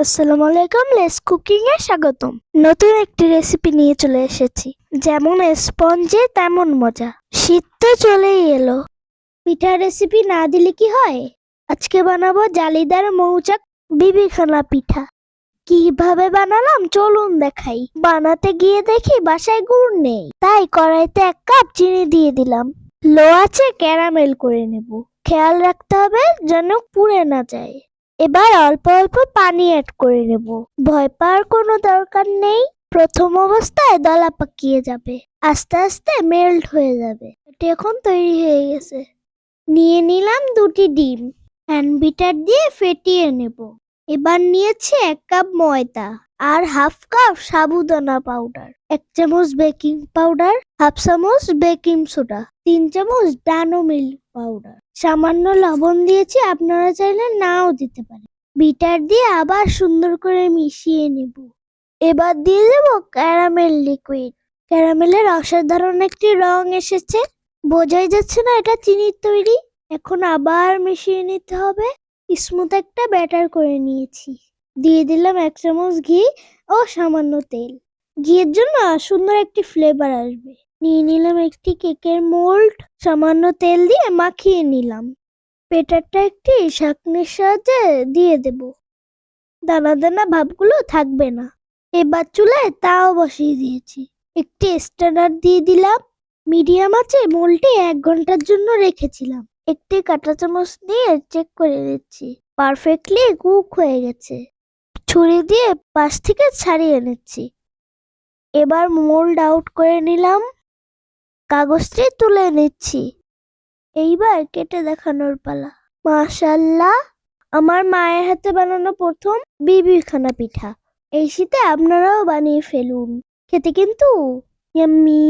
আসসালামু আলাইকুম, less cooking এ স্বাগতম। নতুন একটি রেসিপি নিয়ে চলে এসেছি। যেমন স্পঞ্জে তেমন মজা। শীত তো চলেই এলো, পিঠা রেসিপি না দিলে কি হয়। আজকে বানাবো জালিদার মৌচাক বিবিখানা পিঠা। কিভাবে বানালাম চলুন দেখাই। বানাতে গিয়ে দেখি বাসায় গুড় নেই, তাই কড়াইতে 1 কাপ চিনি দিয়ে দিলাম। লো আছে ক্যারামেল করে নেব। খেয়াল রাখতে হবে যেন পুড়ে না যায়। এবার অল্প অল্প পানি অ্যাড করে নেব। ভয় পাওয়ার কোনো দরকার নেই। প্রথম অবস্থায় দলা পাকিয়ে যাবে, আস্তে আস্তে মেল্ট হয়ে যাবে। এটি এখন তৈরি হয়ে গেছে। নিয়ে নিলাম 2টি ডিম, হ্যান্ড বিটার দিয়ে ফেটিয়ে নেব। এবার নিয়েছি 1 কাপ ময়দা আর 1/2 কাপ সাবুদানা পাউডার, 1 চামচ বেকিং পাউডার, 1/2 চামচ বেকিং সোডা, 3 চামচ ডানো মিল্ক পাউডার, সামান্য লবণ দিয়েছি, আপনারা চাইলে নাও দিতে পারেন। বিটার দিয়ে আবার সুন্দর করে মিশিয়ে নেব। এবার দিয়ে দেব ক্যারামেল লিকুইড। ক্যারামেলের অসাধারণ একটি রং এসেছে, বোঝাই যাচ্ছে না এটা চিনির তৈরি। এখন আবার মিশিয়ে নিতে হবে। স্মুথ একটা ব্যাটার করে নিয়েছি। দিয়ে দিলাম 1 চামচ ঘি ও সামান্য তেল। ঘিয়ের জন্য সুন্দর একটি ফ্লেভার আসবে। নিয়ে নিলাম একটি কেকের মোল্ড, সামান্য তেল দিয়ে মাখিয়ে নিলাম। ব্যাটারটা একটি ছাঁকনির সাহায্যে দিয়ে দেব, দানা দানা ভাবগুলো থাকবে না। এবার চুলায় তাও বসিয়ে দিয়েছি। একটি স্ট্যান্ডার দিয়ে দিলাম। মিডিয়াম আঁচে মোল্ডে 1 ঘন্টার জন্য রেখেছিলাম। একটি কাঁটা চামচ দিয়ে চেক করে নিচ্ছি, পারফেক্টলি কুক হয়ে গেছে। ছুরি দিয়ে পাশ থেকে ছাড়িয়ে নিচ্ছি। এবার মোল্ড আউট করে নিলাম, কাগজটি তুলে নিচ্ছি। এইবার কেটে দেখানোর পালা। মাশাআল্লাহ, আমার মায়ের হাতে বানানো প্রথম বিবিখানা পিঠা। এই শীতে আপনারাও বানিয়ে ফেলুন, খেতে কিন্তু ইয়াম্মি।